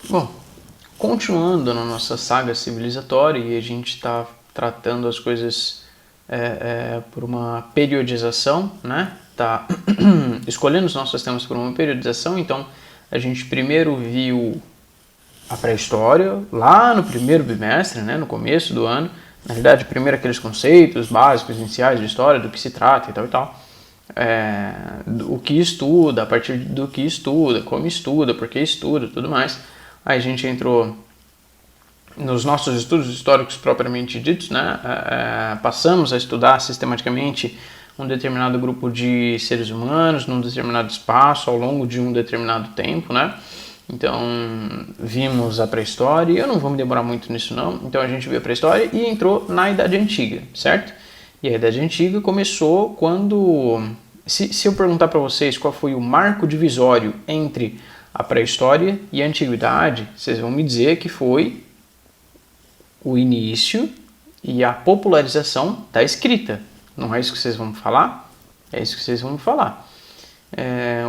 Bom, continuando na nossa saga civilizatória, e a gente está tratando as coisas por uma periodização, né? Tá escolhendo os nossos temas por uma periodização, então a gente primeiro viu a pré-história, lá no primeiro bimestre, né, no começo do ano. Na verdade, primeiro aqueles conceitos básicos, iniciais de história, do que se trata e tal e tal. O que estuda, a partir do que estuda, como estuda, por que estuda, tudo mais. Aí a gente entrou nos nossos estudos históricos propriamente ditos, né? Passamos a estudar sistematicamente um determinado grupo de seres humanos num determinado espaço ao longo de um determinado tempo, né? Então, vimos a pré-história, e eu não vou me demorar muito nisso não, então a gente viu a pré-história e entrou na Idade Antiga, certo? E a Idade Antiga começou quando... Se eu perguntar para vocês qual foi o marco divisório entre a pré-história e a antiguidade, vocês vão me dizer que foi o início e a popularização da escrita. Não é isso que vocês vão falar? É isso que vocês vão falar.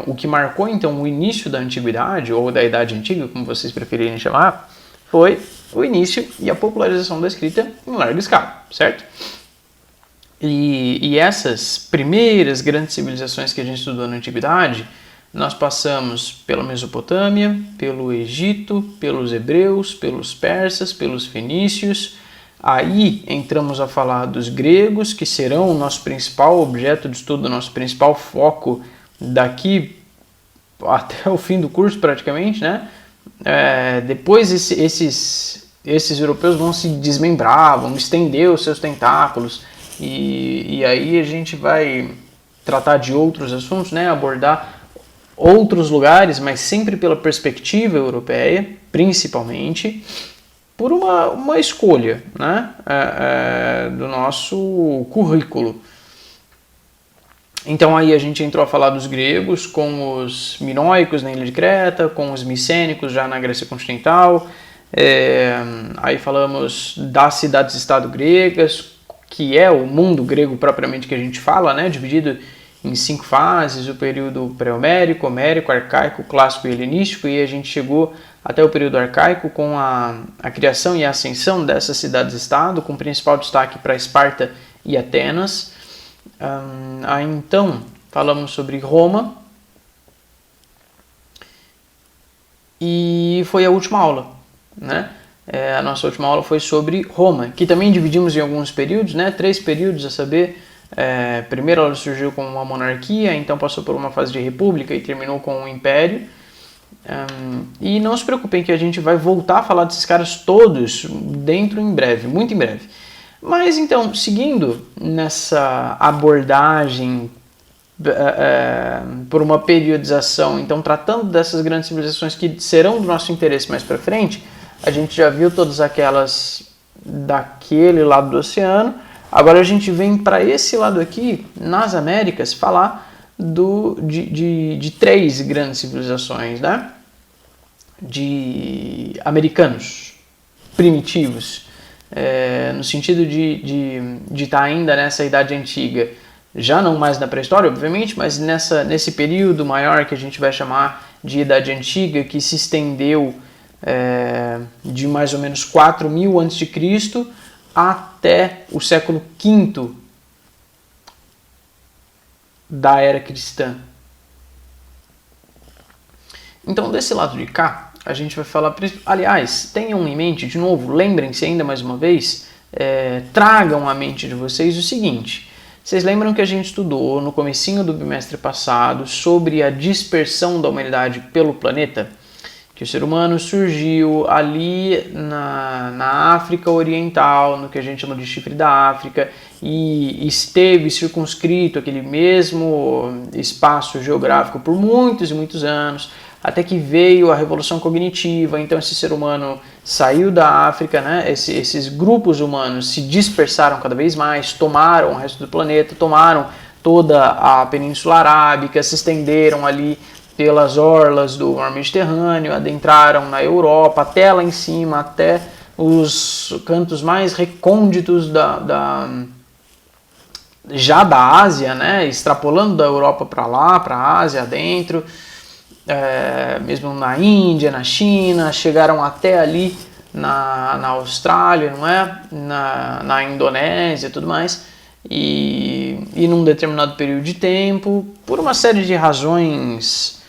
O que marcou então o início da antiguidade, ou da Idade Antiga, como vocês preferirem chamar, foi o início e a popularização da escrita em larga escala, certo? E essas primeiras grandes civilizações que a gente estudou na antiguidade, nós passamos pela Mesopotâmia, pelo Egito, pelos hebreus, pelos persas, pelos fenícios. Aí entramos a falar dos gregos, que serão o nosso principal objeto de estudo, o nosso principal foco daqui até o fim do curso praticamente, né? Depois esses europeus vão se desmembrar, vão estender os seus tentáculos, e aí a gente vai tratar de outros assuntos, né? Abordar outros lugares, mas sempre pela perspectiva europeia, principalmente, por uma escolha, né? Do nosso currículo. Então aí a gente entrou a falar dos gregos, com os minoicos na ilha de Creta, com os micênicos já na Grécia continental. Aí falamos das cidades-estado gregas, que é o mundo grego propriamente que a gente fala, né? Dividido em 5 fases: o período pré-homérico, homérico, arcaico, clássico e helenístico, e a gente chegou até o período arcaico com a criação e a ascensão dessas cidades-estado, com principal destaque para Esparta e Atenas. Aí então falamos sobre Roma, e foi a última aula, né? A nossa última aula foi sobre Roma, que também dividimos em alguns períodos, né? 3 períodos, a saber, primeiro ela surgiu como uma monarquia, então passou por uma fase de república e terminou com um império. E não se preocupem que a gente vai voltar a falar desses caras todos dentro em breve, muito em breve. Mas então, seguindo nessa abordagem por uma periodização, então tratando dessas grandes civilizações que serão do nosso interesse mais para frente, a gente já viu todas aquelas daquele lado do oceano. Agora a gente vem para esse lado aqui, nas Américas, falar de 3 grandes civilizações, né? De americanos primitivos, no sentido de estar ainda nessa Idade Antiga, já não mais na pré-história, obviamente, mas nesse período maior que a gente vai chamar de Idade Antiga, que se estendeu de mais ou menos 4.000 a.C. até o século V da era cristã. Então, desse lado de cá, a gente vai falar... Aliás, tenham em mente, de novo, lembrem-se ainda mais uma vez, tragam à mente de vocês o seguinte: vocês lembram que a gente estudou no comecinho do bimestre passado sobre a dispersão da humanidade pelo planeta? Que o ser humano surgiu ali na África Oriental, no que a gente chama de chifre da África, e esteve circunscrito aquele mesmo espaço geográfico por muitos e muitos anos, até que veio a Revolução Cognitiva. Então esse ser humano saiu da África, né? Esses grupos humanos se dispersaram cada vez mais, tomaram o resto do planeta, tomaram toda a Península Arábica, se estenderam ali pelas orlas do mar Mediterrâneo, adentraram na Europa, até lá em cima, até os cantos mais recônditos já da Ásia, né? Extrapolando da Europa para lá, para a Ásia, adentro. mesmo na Índia, na China, chegaram até ali na Austrália, não é? Na Indonésia e tudo mais, e num determinado período de tempo, por uma série de razões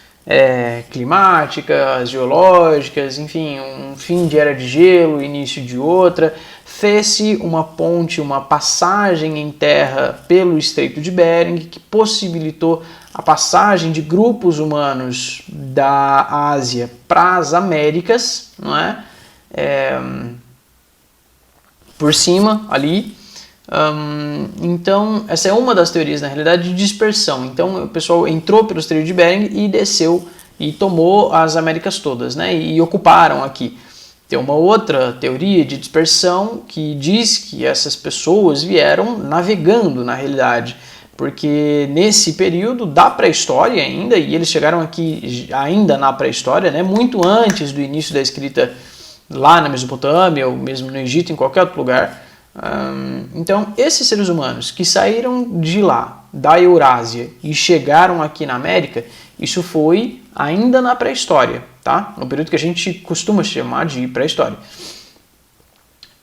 climáticas, geológicas, enfim, um fim de era de gelo, início de outra, fez-se uma ponte, uma passagem em terra pelo Estreito de Bering, que possibilitou a passagem de grupos humanos da Ásia para as Américas, não é? Por cima ali. Então, essa é uma das teorias, na realidade, de dispersão. Então, o pessoal entrou pelo Estreito de Bering e desceu e tomou as Américas todas, né? E ocuparam aqui. Tem uma outra teoria de dispersão que diz que essas pessoas vieram navegando, na realidade, porque nesse período da pré-história ainda, e eles chegaram aqui ainda na pré-história, né? Muito antes do início da escrita lá na Mesopotâmia, ou mesmo no Egito, em qualquer outro lugar. Então, esses seres humanos que saíram de lá, da Eurásia, e chegaram aqui na América, isso foi ainda na pré-história, tá? No período que a gente costuma chamar de pré-história.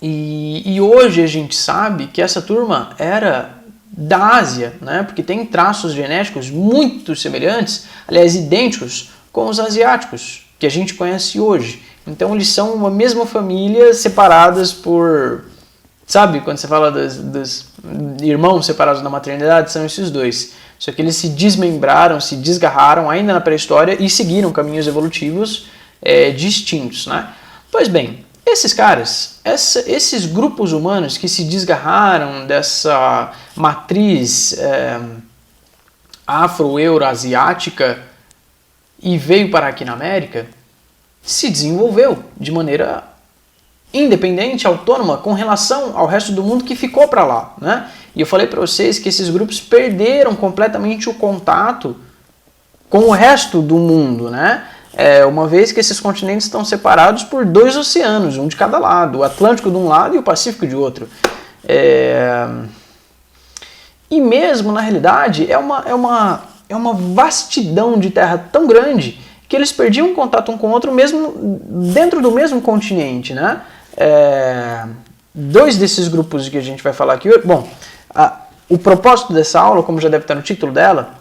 E hoje a gente sabe que essa turma era da Ásia, né? Porque tem traços genéticos muito semelhantes, aliás, idênticos com os asiáticos, que a gente conhece hoje. Então, eles são uma mesma família, separadas por... Sabe, quando você fala dos irmãos separados na maternidade, são esses dois. Só que eles se desmembraram, se desgarraram ainda na pré-história e seguiram caminhos evolutivos distintos, né? Pois bem, esses caras, esses grupos humanos que se desgarraram dessa matriz afro-euro-asiática e veio parar aqui na América, se desenvolveu de maneira independente, autônoma, com relação ao resto do mundo que ficou para lá, né? E eu falei para vocês que esses grupos perderam completamente o contato com o resto do mundo, né? Uma vez que esses continentes estão separados por 2 oceanos, um de cada lado, o Atlântico de um lado e o Pacífico de outro. E mesmo, na realidade, é uma vastidão de terra tão grande que eles perdiam contato um com o outro mesmo dentro do mesmo continente, né? 2 desses grupos que a gente vai falar aqui hoje. Bom, o propósito dessa aula, como já deve estar no título dela,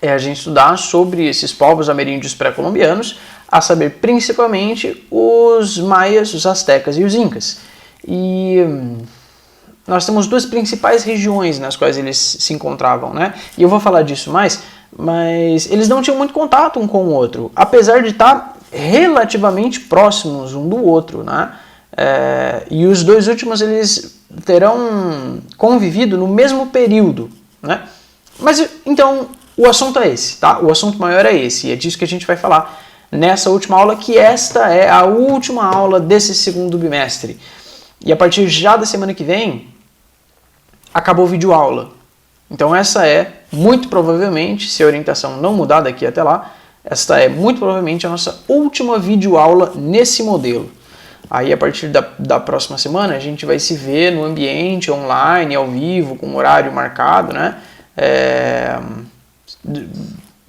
é a gente estudar sobre esses povos ameríndios pré-colombianos, a saber, principalmente os maias, os astecas e os incas. E nós temos 2 principais regiões nas quais eles se encontravam, né? E eu vou falar disso mais, mas eles não tinham muito contato um com o outro, apesar de estar relativamente próximos um do outro, né? E os 2 últimos eles terão convivido no mesmo período, né? Mas então o assunto é esse, tá? O assunto maior é esse, e é disso que a gente vai falar nessa última aula, que esta é a última aula desse segundo bimestre. E a partir já da semana que vem, acabou o vídeo aula. Então essa é, muito provavelmente, se a orientação não mudar daqui até lá, esta é muito provavelmente a nossa última videoaula nesse modelo. Aí a partir da próxima semana a gente vai se ver no ambiente, online, ao vivo, com horário marcado, né?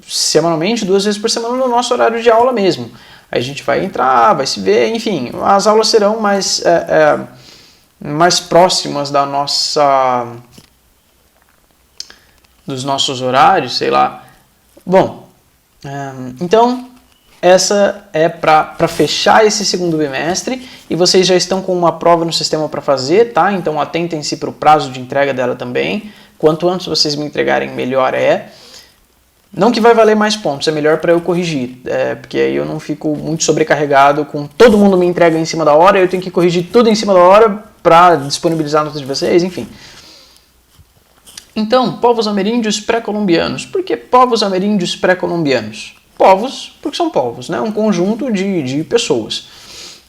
Semanalmente, 2 vezes por semana no nosso horário de aula mesmo. Aí a gente vai entrar, vai se ver, enfim, as aulas serão mais próximas dos nossos horários, sei lá. Bom, então essa é para fechar esse segundo bimestre, e vocês já estão com uma prova no sistema para fazer, tá? Então atentem-se para o prazo de entrega dela também. Quanto antes vocês me entregarem, melhor é. Não que vai valer mais pontos, é melhor para eu corrigir, porque aí eu não fico muito sobrecarregado com todo mundo me entrega em cima da hora, eu tenho que corrigir tudo em cima da hora para disponibilizar a nota de vocês, enfim. Então, povos ameríndios pré-colombianos. Por que povos ameríndios pré-colombianos? Povos, porque são povos, né? Um conjunto de pessoas.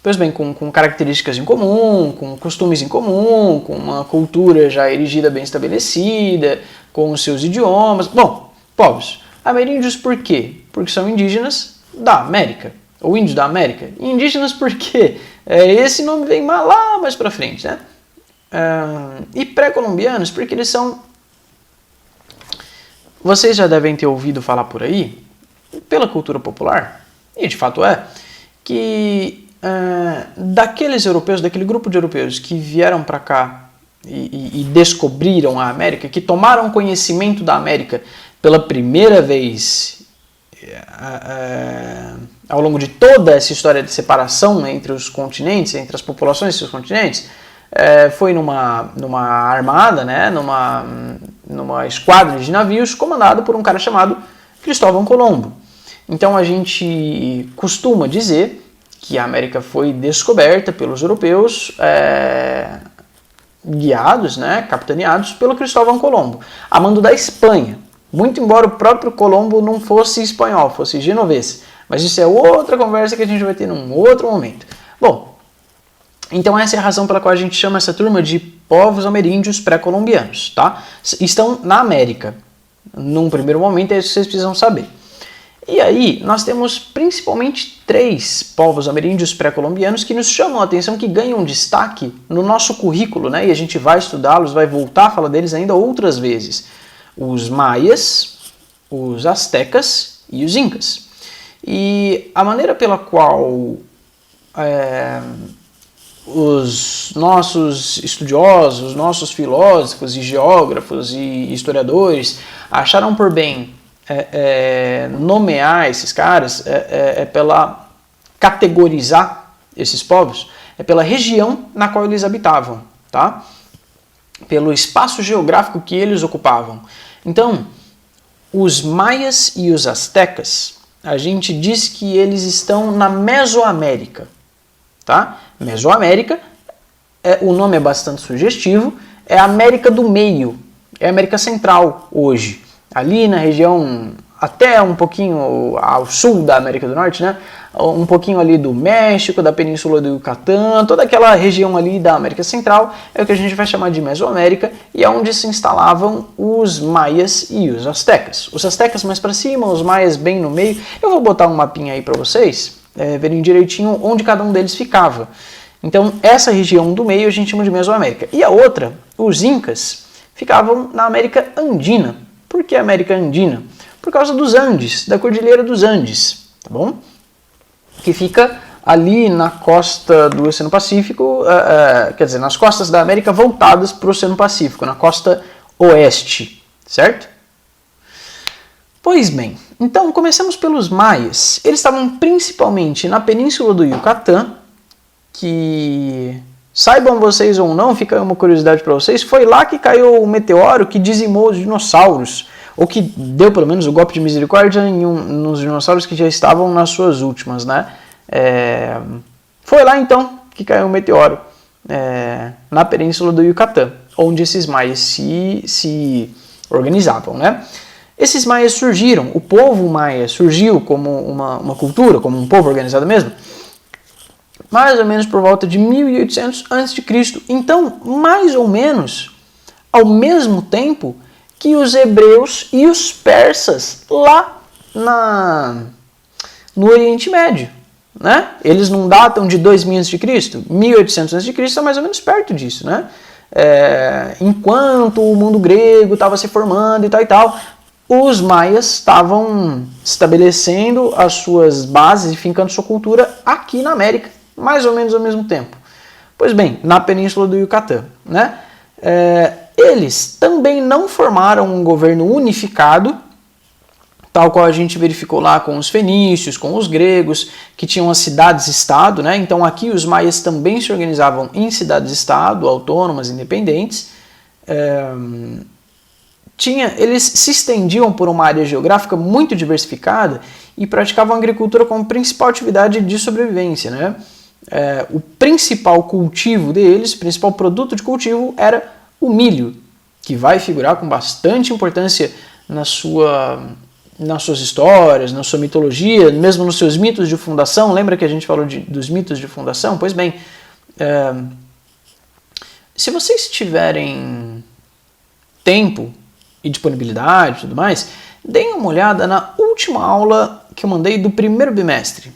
Pois bem, com características em comum, com costumes em comum, com uma cultura já erigida, bem estabelecida, com os seus idiomas. Bom, povos ameríndios por quê? Porque são indígenas da América, ou índios da América. E indígenas por quê? Esse nome vem lá mais pra frente, né? E pré-colombianos porque eles são... Vocês já devem ter ouvido falar por aí pela cultura popular, e de fato que daqueles europeus, daquele grupo de europeus que vieram para cá e descobriram a América, que tomaram conhecimento da América pela primeira vez ao longo de toda essa história de separação entre os continentes, entre as populações desses continentes, foi numa armada, né, numa esquadra de navios comandada por um cara chamado Cristóvão Colombo. Então a gente costuma dizer que a América foi descoberta pelos europeus, guiados, né, capitaneados pelo Cristóvão Colombo, a mando da Espanha. Muito embora o próprio Colombo não fosse espanhol, fosse genovês. Mas isso é outra conversa que a gente vai ter num outro momento. Bom, então essa é a razão pela qual a gente chama essa turma de povos ameríndios pré-colombianos, tá? Estão na América. Num primeiro momento é isso que vocês precisam saber. E aí, nós temos principalmente 3 povos ameríndios pré-colombianos que nos chamam a atenção, que ganham destaque no nosso currículo, né? E a gente vai estudá-los, vai voltar a falar deles ainda outras vezes. Os maias, os astecas e os incas. E a maneira pela qual os nossos estudiosos, os nossos filósofos e geógrafos e historiadores acharam por bem nomear esses caras pela categorizar esses povos, pela região na qual eles habitavam, tá? Pelo espaço geográfico que eles ocupavam. Então, os maias e os astecas, a gente diz que eles estão na Mesoamérica, tá? Mesoamérica, o nome é bastante sugestivo, é a América do Meio, é a América Central hoje. Ali na região, até um pouquinho ao sul da América do Norte, né? Um pouquinho ali do México, da Península do Yucatán, toda aquela região ali da América Central é o que a gente vai chamar de Mesoamérica, e é onde se instalavam os maias e os astecas. Os astecas mais para cima, os maias bem no meio. Eu vou botar um mapinha aí para vocês verem direitinho onde cada um deles ficava. Então, essa região do meio a gente chama de Mesoamérica. E a outra, os incas, ficavam na América Andina. Por que América Andina? Por causa dos Andes, da Cordilheira dos Andes, tá bom? Que fica ali na costa do Oceano Pacífico, quer dizer, nas costas da América voltadas para o Oceano Pacífico, na costa oeste, certo? Pois bem, então começamos pelos maias. Eles estavam principalmente na Península do Yucatán, que, saibam vocês ou não, fica uma curiosidade para vocês, foi lá que caiu o meteoro que dizimou os dinossauros, ou que deu pelo menos o golpe de misericórdia nos dinossauros que já estavam nas suas últimas, né? Foi lá então que caiu o meteoro, na Península do Yucatán, onde esses maias se organizavam, né? Esses maias surgiram, o povo maia surgiu como uma cultura, como um povo organizado mesmo, mais ou menos por volta de 1800 a.C. Então, mais ou menos ao mesmo tempo que os hebreus e os persas lá no Oriente Médio, né? Eles não datam de 2000 a.C., 1800 a.C. é mais ou menos perto disso, né? Enquanto o mundo grego estava se formando e tal, os maias estavam estabelecendo as suas bases e fincando sua cultura aqui na América, mais ou menos ao mesmo tempo. Pois bem, na Península do Yucatán, né? Eles também não formaram um governo unificado, tal qual a gente verificou lá com os fenícios, com os gregos, que tinham as cidades-estado, né? Então aqui os maias também se organizavam em cidades-estado, autônomas, independentes. Eles se estendiam por uma área geográfica muito diversificada e praticavam a agricultura como principal atividade de sobrevivência, né? O principal cultivo deles, o principal produto de cultivo era o milho, que vai figurar com bastante importância nas suas histórias, na sua mitologia, mesmo nos seus mitos de fundação. Lembra que a gente falou dos mitos de fundação? Pois bem, se vocês tiverem tempo e disponibilidade e tudo mais, deem uma olhada na última aula que eu mandei do primeiro bimestre,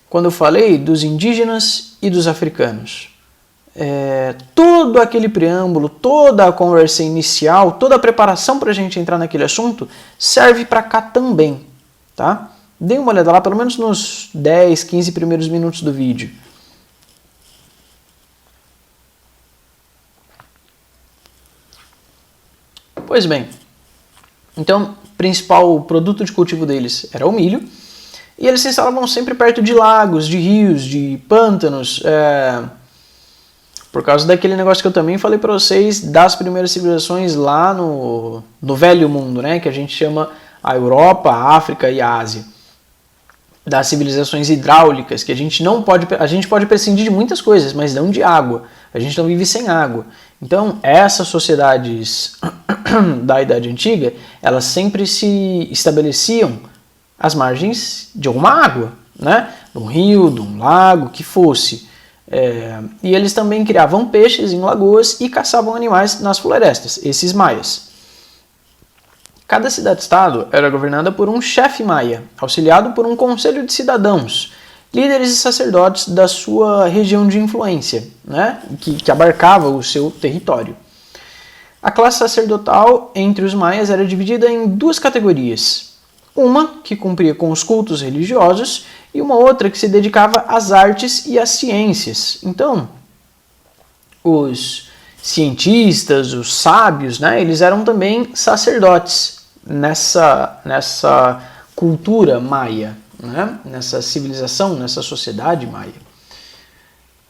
quando eu falei dos indígenas e dos africanos. Todo aquele preâmbulo, toda a conversa inicial, toda a preparação para a gente entrar naquele assunto serve para cá também, tá? Dê uma olhada lá, pelo menos nos 10, 15 primeiros minutos do vídeo. Pois bem, então o principal produto de cultivo deles era o milho, e eles se instalavam sempre perto de lagos, de rios, de pântanos, por causa daquele negócio que eu também falei para vocês das primeiras civilizações lá no Velho Mundo, né, que a gente chama a Europa, a África e a Ásia. Das civilizações hidráulicas, que a gente pode prescindir de muitas coisas, mas não de água. A gente não vive sem água. Então, essas sociedades da Idade Antiga, elas sempre se estabeleciam às margens de alguma água, né? De um rio, de um lago, que fosse. E eles também criavam peixes em lagoas e caçavam animais nas florestas, esses maias. Cada cidade-estado era governada por um chefe maia, auxiliado por um conselho de cidadãos, líderes e sacerdotes da sua região de influência, né, que abarcava o seu território. A classe sacerdotal entre os maias era dividida em duas categorias. Uma que cumpria com os cultos religiosos e uma outra que se dedicava às artes e às ciências. Então, os cientistas, os sábios, né, eles eram também sacerdotes nessa cultura maia, né, nessa civilização, nessa sociedade maia.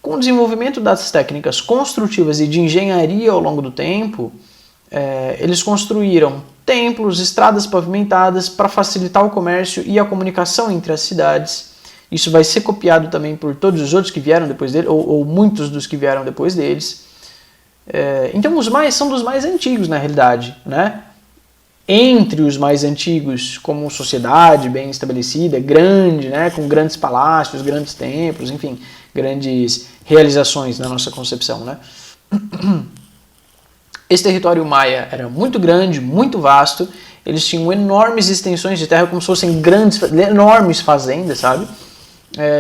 Com o desenvolvimento das técnicas construtivas e de engenharia ao longo do tempo, eles construíram templos, estradas pavimentadas para facilitar o comércio e a comunicação entre as cidades. Isso vai ser copiado também por todos os outros que vieram depois dele, ou muitos dos que vieram depois deles. Então os maias são dos mais antigos, na realidade, né? Entre os mais antigos, como sociedade bem estabelecida, grande, né? Com grandes palácios, grandes templos, enfim, grandes realizações na nossa concepção, né? Esse território maia era muito grande, muito vasto, eles tinham enormes extensões de terra, como se fossem enormes fazendas, sabe?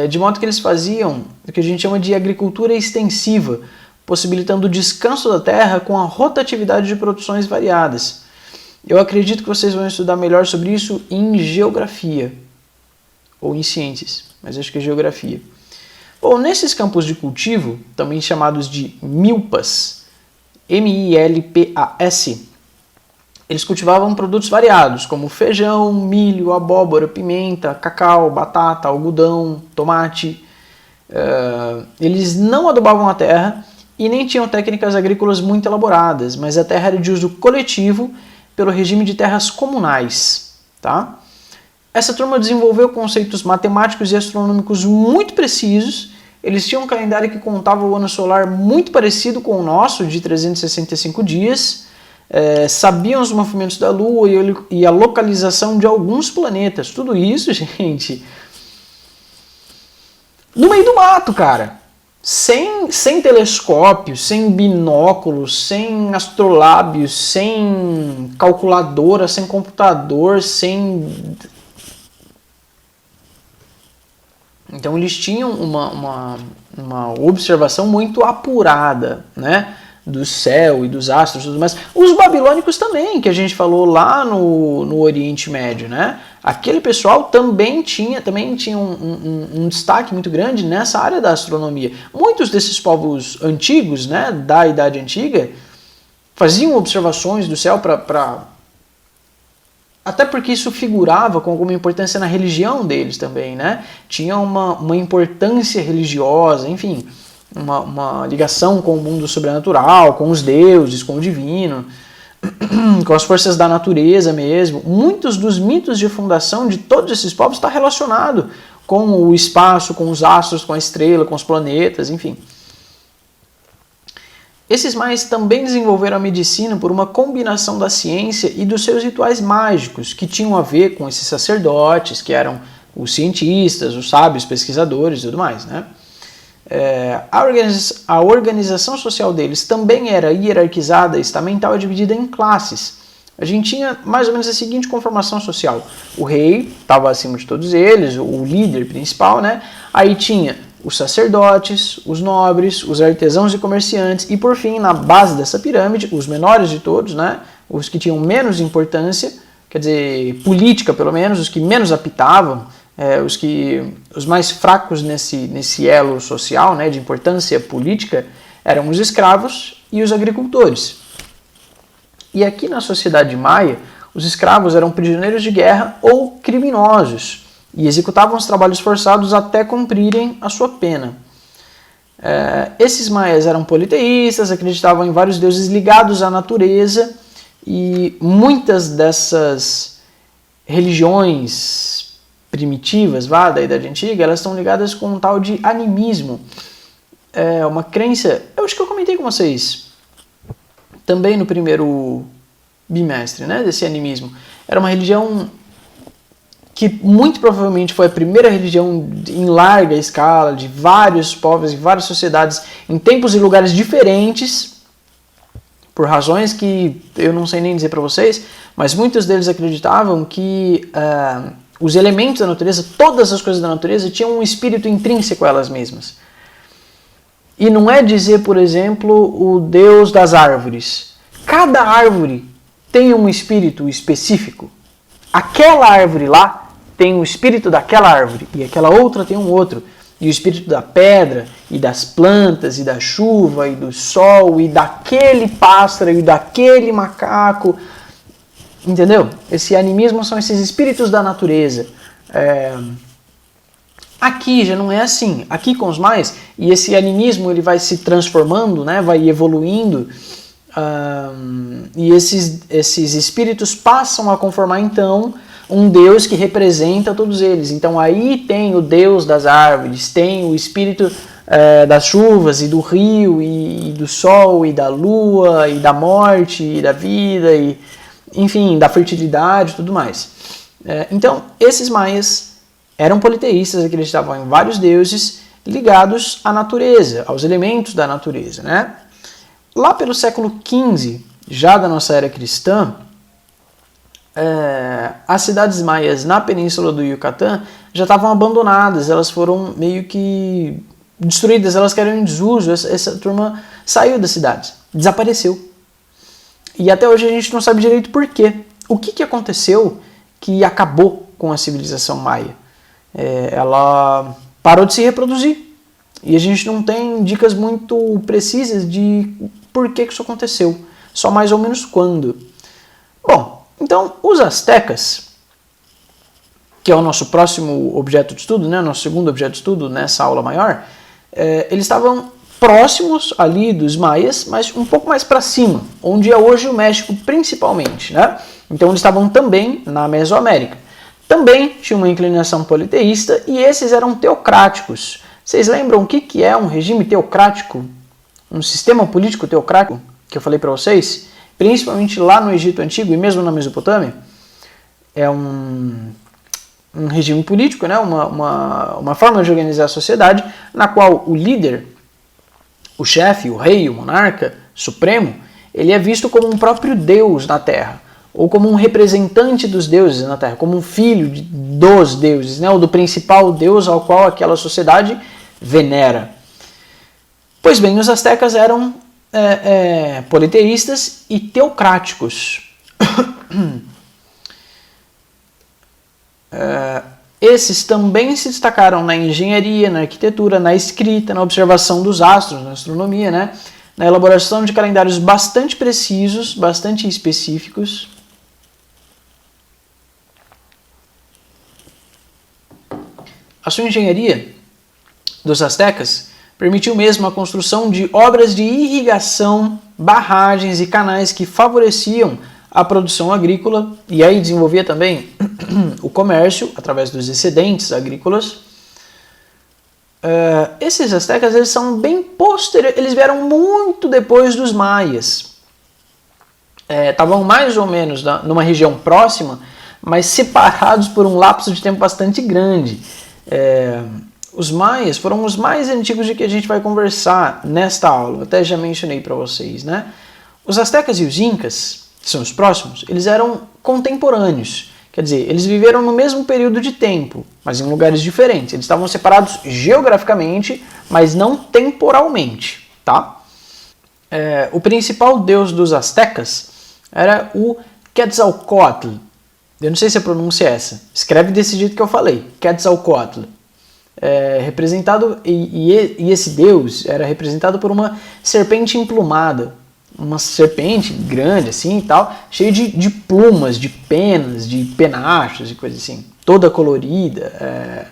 De modo que eles faziam o que a gente chama de agricultura extensiva, possibilitando o descanso da terra com a rotatividade de produções variadas. Eu acredito que vocês vão estudar melhor sobre isso em geografia, ou em ciências, mas acho que é geografia. Bom, nesses campos de cultivo, também chamados de milpas, M-I-L-P-A-S, eles cultivavam produtos variados, como feijão, milho, abóbora, pimenta, cacau, batata, algodão, tomate. Eles não adubavam a terra e nem tinham técnicas agrícolas muito elaboradas, mas a terra era de uso coletivo pelo regime de terras comunais. Tá? Essa turma desenvolveu conceitos matemáticos e astronômicos muito precisos. Eles tinham um calendário que contava o ano solar muito parecido com o nosso, de 365 dias. Sabiam os movimentos da Lua e a localização de alguns planetas. Tudo isso, gente, no meio do mato, cara. Sem telescópio, sem binóculos, sem astrolábios, sem calculadora, sem computador, sem... Então eles tinham uma observação muito apurada, né, do céu e dos astros e tudo mais. Os babilônicos também, que a gente falou lá no Oriente Médio, né? Aquele pessoal também tinha um destaque muito grande nessa área da astronomia. Muitos desses povos antigos, né, da Idade Antiga, faziam observações do céu até porque isso figurava com alguma importância na religião deles também, né? Tinha uma importância religiosa, enfim, uma ligação com o mundo sobrenatural, com os deuses, com o divino, com as forças da natureza mesmo. Muitos dos mitos de fundação de todos esses povos está relacionado com o espaço, com os astros, com a estrela, com os planetas, enfim. Esses maias também desenvolveram a medicina por uma combinação da ciência e dos seus rituais mágicos, que tinham a ver com esses sacerdotes, que eram os cientistas, os sábios, pesquisadores e tudo mais, né? A organização social deles também era hierarquizada, estamental e dividida em classes. A gente tinha mais ou menos a seguinte conformação social. O rei estava acima de todos eles, o líder principal, né? Aí tinha os sacerdotes, os nobres, os artesãos e comerciantes e, por fim, na base dessa pirâmide, os menores de todos, né? Os que tinham menos importância, quer dizer, política pelo menos, os que menos apitavam, Os mais fracos nesse elo social, né, de importância política, eram os escravos e os agricultores. E aqui na sociedade maia, os escravos eram prisioneiros de guerra ou criminosos e executavam os trabalhos forçados até cumprirem a sua pena. Esses maias eram politeístas, acreditavam em vários deuses ligados à natureza, e muitas dessas religiões primitivas da Idade Antiga, elas estão ligadas com um tal de animismo. É uma crença, eu acho que eu comentei com vocês também no primeiro bimestre, né, desse animismo. Era uma religião que muito provavelmente foi a primeira religião em larga escala de vários povos e várias sociedades em tempos e lugares diferentes, por razões que eu não sei nem dizer para vocês, mas muitos deles acreditavam que os elementos da natureza, todas as coisas da natureza, tinham um espírito intrínseco a elas mesmas. E não é dizer, por exemplo, o Deus das árvores. Cada árvore tem um espírito específico. Aquela árvore lá tem o espírito daquela árvore, e aquela outra tem um outro. E o espírito da pedra, e das plantas, e da chuva, e do sol, e daquele pássaro, e daquele macaco. Entendeu? Esse animismo são esses espíritos da natureza. Aqui já não é assim. Aqui com os maias, e esse animismo ele vai se transformando, né, vai evoluindo, e esses espíritos passam a conformar então um Deus que representa todos eles. Então aí tem o Deus das árvores, tem o espírito das chuvas e do rio e do sol e da lua e da morte e da vida e, enfim, da fertilidade e tudo mais. Então esses maias eram politeístas, acreditavam em vários deuses ligados à natureza, aos elementos da natureza, né? Lá pelo século XV, já da nossa era cristã, as cidades maias na península do Yucatán já estavam abandonadas, elas foram meio que destruídas, elas caíram em desuso, essa turma saiu das cidades, desapareceu. E até hoje a gente não sabe direito por quê. O que aconteceu que acabou com a civilização maia? Ela parou de se reproduzir. E a gente não tem dicas muito precisas de por que isso aconteceu. Só mais ou menos quando. Bom, então os astecas, que é o nosso próximo objeto de estudo, né, o nosso segundo objeto de estudo nessa aula maior, eles estavam próximos ali dos maias, mas um pouco mais para cima, onde é hoje o México principalmente, né? Então eles estavam também na Mesoamérica. Também tinha uma inclinação politeísta e esses eram teocráticos. Vocês lembram o que é um regime teocrático? Um sistema político teocrático que eu falei para vocês? Principalmente lá no Egito Antigo e mesmo na Mesopotâmia? É um regime político, né? uma forma de organizar a sociedade na qual o líder, o chefe, o rei, o monarca supremo, ele é visto como um próprio deus na Terra, ou como um representante dos deuses na Terra, como um filho dos deuses, né? Ou do principal deus ao qual aquela sociedade venera. Pois bem, os astecas eram politeístas e teocráticos. Esses também se destacaram na engenharia, na arquitetura, na escrita, na observação dos astros, na astronomia, né? Na elaboração de calendários bastante precisos, bastante específicos. A sua engenharia dos astecas permitiu mesmo a construção de obras de irrigação, barragens e canais que favoreciam a produção agrícola e aí desenvolvia também o comércio através dos excedentes agrícolas. Esses astecas eles são bem posteriores, eles vieram muito depois dos maias. Estavam mais ou menos numa região próxima, mas separados por um lapso de tempo bastante grande. Os maias foram os mais antigos de que a gente vai conversar nesta aula, até já mencionei para vocês, né? Os astecas e os incas, que são os próximos, eles eram contemporâneos, quer dizer, eles viveram no mesmo período de tempo, mas em lugares diferentes. Eles estavam separados geograficamente, mas não temporalmente, tá? O principal deus dos astecas era o Quetzalcóatl, Eu não sei se a pronúncia é essa. Escreve desse jeito que eu falei, Quetzalcoatl. Representado, e esse deus era representado por uma serpente emplumada. Uma serpente grande assim e tal, cheia de plumas, de penas, de penachos e coisa assim. Toda colorida.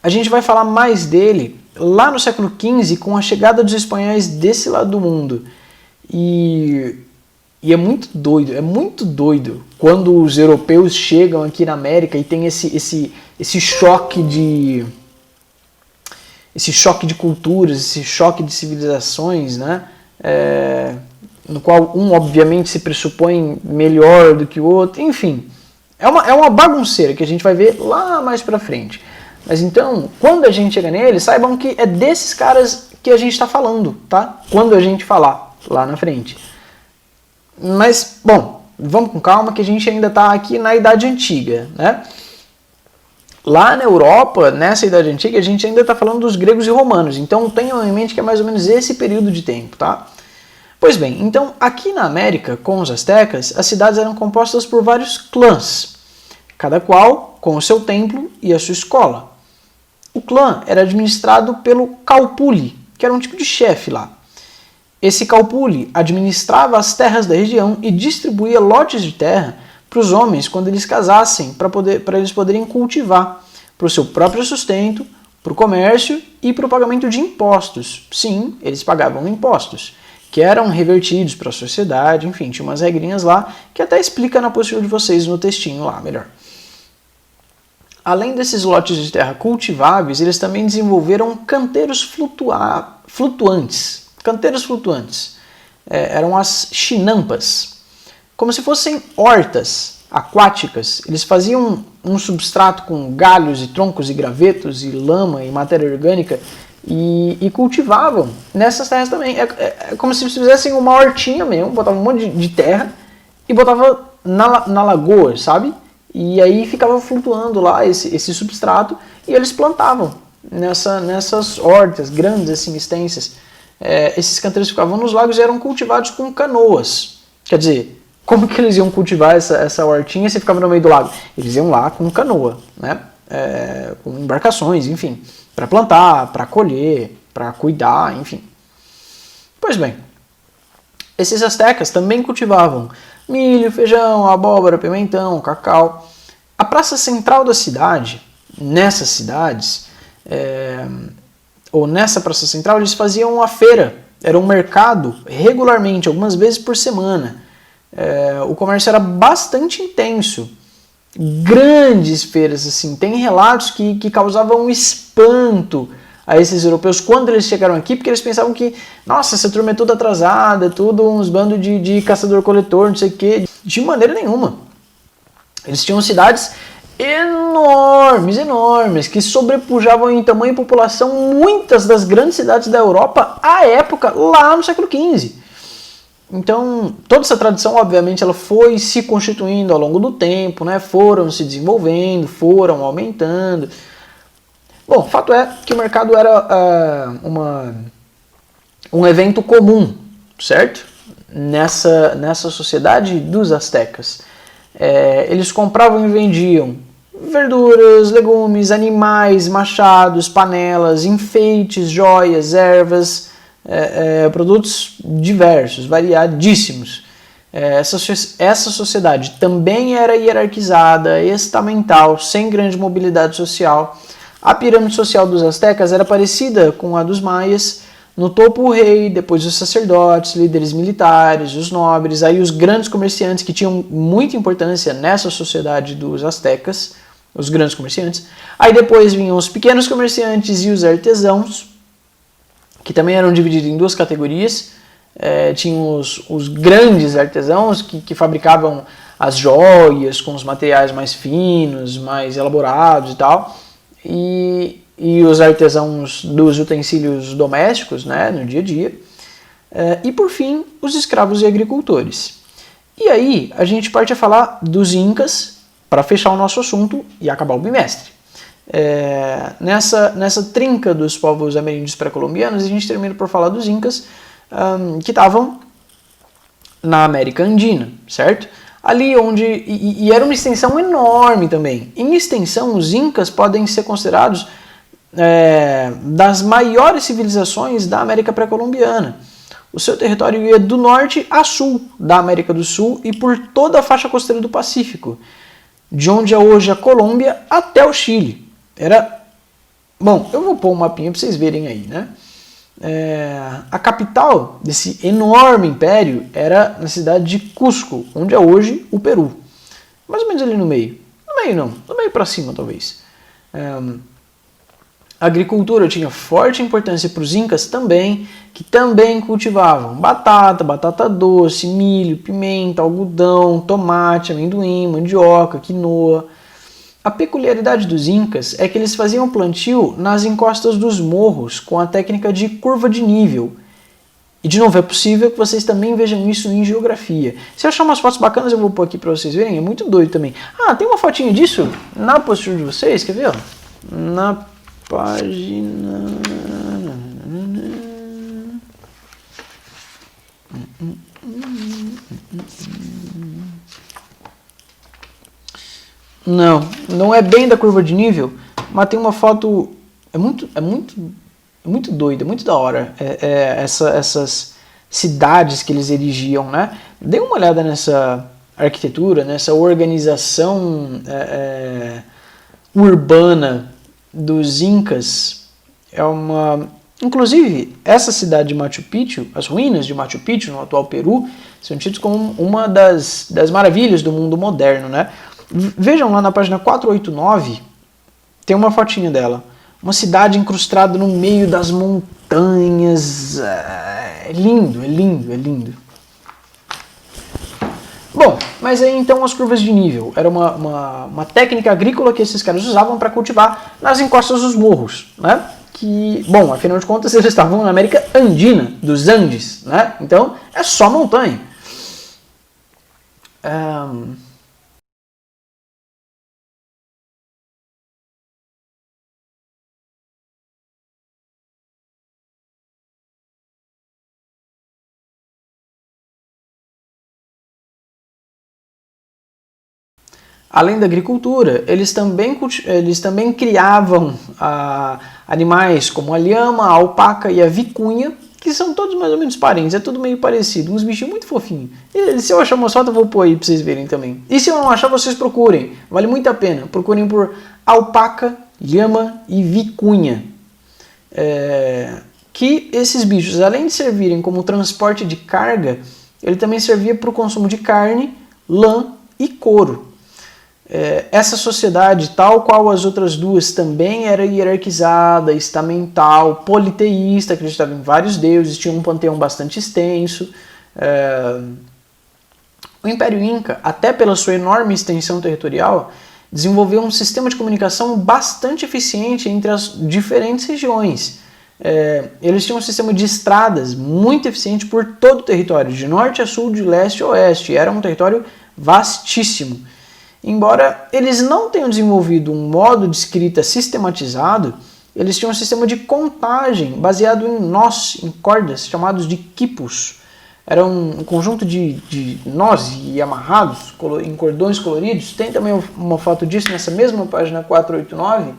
A gente vai falar mais dele lá no século XV, com a chegada dos espanhóis desse lado do mundo. E é muito doido quando os europeus chegam aqui na América e tem esse choque de culturas, esse choque de civilizações, né? No qual um obviamente se pressupõe melhor do que o outro, enfim, é uma bagunceira que a gente vai ver lá mais pra frente. Mas então, quando a gente chega nele, saibam que é desses caras que a gente está falando, tá? Quando a gente falar lá na frente. Mas, bom, vamos com calma que a gente ainda está aqui na Idade Antiga, né? Lá na Europa, nessa Idade Antiga, a gente ainda está falando dos gregos e romanos. Então tenham em mente que é mais ou menos esse período de tempo, tá? Pois bem, então aqui na América, com os astecas, as cidades eram compostas por vários clãs, cada qual com o seu templo e a sua escola. O clã era administrado pelo Calpuli, que era um tipo de chefe lá. Esse Calpuli administrava as terras da região e distribuía lotes de terra para os homens quando eles casassem, para eles poderem cultivar, para o seu próprio sustento, para o comércio e para o pagamento de impostos. Sim, eles pagavam impostos, que eram revertidos para a sociedade, enfim, tinha umas regrinhas lá, que até explica na apostila de vocês no textinho lá, melhor. Além desses lotes de terra cultiváveis, eles também desenvolveram canteiros flutuantes. Canteiros flutuantes. Eram as chinampas. Como se fossem hortas aquáticas. Eles faziam um substrato com galhos e troncos e gravetos e lama e matéria orgânica e cultivavam nessas terras também. É como se eles fizessem uma hortinha mesmo, botavam um monte de terra e botavam na lagoa, sabe? E aí ficava flutuando lá esse substrato e eles plantavam nessas hortas grandes, assim, extensas. Esses canteiros ficavam nos lagos e eram cultivados com canoas. Quer dizer, como que eles iam cultivar essa hortinha se ficava no meio do lago? Eles iam lá com canoa, né? Com embarcações, enfim, para plantar, para colher, para cuidar, enfim. Pois bem, esses astecas também cultivavam milho, feijão, abóbora, pimentão, cacau. A praça central da cidade, nessas cidades, ou nessa praça central, eles faziam uma feira. Era um mercado regularmente, algumas vezes por semana. O comércio era bastante intenso. Grandes feiras, assim. Tem relatos que causavam um espanto a esses europeus quando eles chegaram aqui, porque eles pensavam que, nossa, essa turma é toda atrasada, é tudo uns bandos de caçador-coletor, não sei o quê. De maneira nenhuma. Eles tinham cidades enormes, que sobrepujavam em tamanho e população muitas das grandes cidades da Europa à época, lá no século XV. Então, toda essa tradição, obviamente, ela foi se constituindo ao longo do tempo, né? Foram se desenvolvendo, foram aumentando. Bom, o fato é que o mercado era um evento comum, certo? Nessa sociedade dos astecas. Eles compravam e vendiam verduras, legumes, animais, machados, panelas, enfeites, joias, ervas, produtos diversos, variadíssimos. Essa sociedade também era hierarquizada, estamental, sem grande mobilidade social. A pirâmide social dos astecas era parecida com a dos maias. No topo o rei, depois os sacerdotes, líderes militares, os nobres, aí os grandes comerciantes que tinham muita importância nessa sociedade dos astecas, os grandes comerciantes. Aí depois vinham os pequenos comerciantes e os artesãos, que também eram divididos em duas categorias. Tinham os grandes artesãos que fabricavam as joias com os materiais mais finos, mais elaborados e tal. E os artesãos dos utensílios domésticos, né, no dia a dia. E por fim, os escravos e agricultores. E aí a gente parte a falar dos incas para fechar o nosso assunto e acabar o bimestre. Nessa trinca dos povos ameríndios pré-colombianos, a gente termina por falar dos incas que estavam na América Andina, certo? ali onde... E era uma extensão enorme também. Em extensão, os Incas podem ser considerados das maiores civilizações da América pré-colombiana. O seu território ia do norte a sul da América do Sul e por toda a faixa costeira do Pacífico, de onde é hoje a Colômbia até o Chile. Era... Bom, eu vou pôr um mapinha para vocês verem aí, né? A capital desse enorme império era na cidade de Cusco, onde é hoje o Peru. Mais ou menos ali no meio. No meio não, no meio para cima talvez. A agricultura tinha forte importância para os Incas também, que também cultivavam batata, batata doce, milho, pimenta, algodão, tomate, amendoim, mandioca, quinoa. A peculiaridade dos Incas é que eles faziam plantio nas encostas dos morros com a técnica de curva de nível. E de novo, é possível que vocês também vejam isso em geografia. Se eu achar umas fotos bacanas eu vou pôr aqui para vocês verem, é muito doido também. Ah, tem uma fotinha disso na apostila de vocês, quer ver? Ó? Na página... Não é bem da curva de nível, mas tem uma foto... É muito doida, é muito da hora essas cidades que eles erigiam, né? Dê uma olhada nessa arquitetura, nessa organização urbana dos Incas. Inclusive, essa cidade de Machu Picchu, as ruínas de Machu Picchu, no atual Peru, são tidas como uma das maravilhas do mundo moderno, né? Vejam lá na página 489, tem uma fotinha dela. Uma cidade incrustada no meio das montanhas. É lindo, é lindo, é lindo. Bom, mas aí então as curvas de nível. Era uma técnica agrícola que esses caras usavam para cultivar nas encostas dos morros, né? Que, bom, afinal de contas eles estavam na América Andina, dos Andes, né? Então é só montanha. Além da agricultura, eles também criavam animais como a lhama, a alpaca e a vicunha, que são todos mais ou menos parentes, é tudo meio parecido, uns bichinhos muito fofinhos. E se eu achar uma foto eu vou pôr aí pra vocês verem também. E se eu não achar, vocês procurem, vale muito a pena. Procurem por alpaca, lhama e vicunha. Que esses bichos, além de servirem como transporte de carga, ele também servia para o consumo de carne, lã e couro. Essa sociedade, tal qual as outras duas, também era hierarquizada, estamental, politeísta, acreditava em vários deuses, tinha um panteão bastante extenso. O Império Inca, até pela sua enorme extensão territorial, desenvolveu um sistema de comunicação bastante eficiente entre as diferentes regiões. Eles tinham um sistema de estradas muito eficiente por todo o território, de norte a sul, de leste a oeste. Era um território vastíssimo. Embora eles não tenham desenvolvido um modo de escrita sistematizado, eles tinham um sistema de contagem baseado em nós, em cordas, chamados de quipus. Era um conjunto de nós e amarrados em cordões coloridos. Tem também uma foto disso nessa mesma página 489,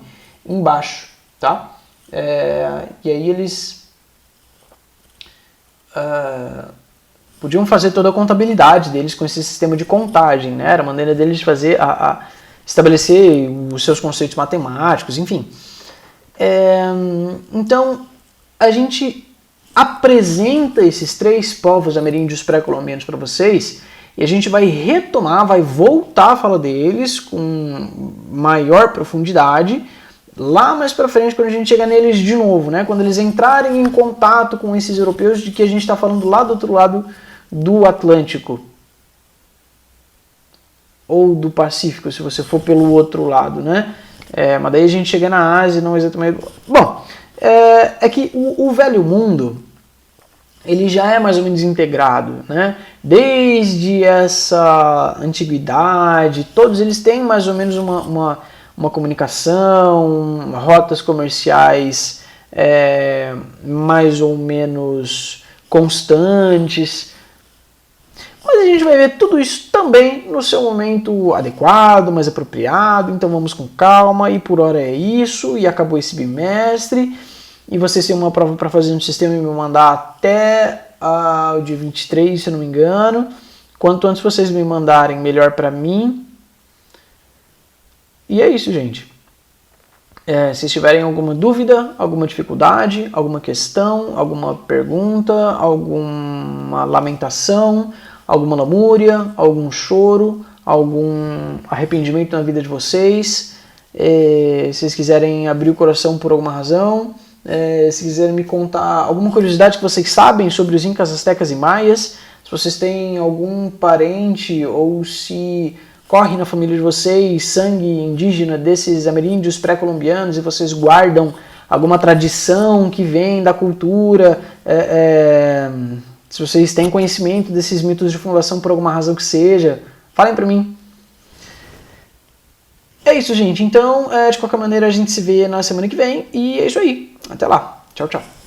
embaixo. Tá? E aí eles podiam fazer toda a contabilidade deles com esse sistema de contagem, né? Era a maneira deles de fazer, estabelecer os seus conceitos matemáticos, enfim. Então, a gente apresenta esses três povos ameríndios pré-colombianos para vocês e a gente vai retomar, vai voltar a falar deles com maior profundidade lá mais para frente, quando a gente chegar neles de novo, né? Quando eles entrarem em contato com esses europeus de que a gente está falando lá do outro lado do Atlântico ou do Pacífico, se você for pelo outro lado, né? Mas daí a gente chega na Ásia, não exatamente... Bom, é que o Velho Mundo, ele já é mais ou menos integrado, né? Desde essa antiguidade, todos eles têm mais ou menos uma comunicação, rotas comerciais mais ou menos constantes. mas a gente vai ver tudo isso também no seu momento adequado, mais apropriado, então vamos com calma, e por hora é isso, e acabou esse bimestre, e vocês têm uma prova para fazer no sistema e me mandar até o dia 23, se eu não me engano. Quanto antes vocês me mandarem, melhor para mim. E é isso, gente. Se tiverem alguma dúvida, alguma dificuldade, alguma questão, alguma pergunta, alguma lamentação, alguma lamúria, algum choro, algum arrependimento na vida de vocês, se vocês quiserem abrir o coração por alguma razão, se quiserem me contar alguma curiosidade que vocês sabem sobre os Incas, Aztecas e Maias, se vocês têm algum parente ou se corre na família de vocês sangue indígena desses ameríndios pré-colombianos e vocês guardam alguma tradição que vem da cultura, se vocês têm conhecimento desses mitos de fundação por alguma razão que seja, falem pra mim. É isso, gente. Então, de qualquer maneira, a gente se vê na semana que vem. E é isso aí. Até lá. Tchau, tchau.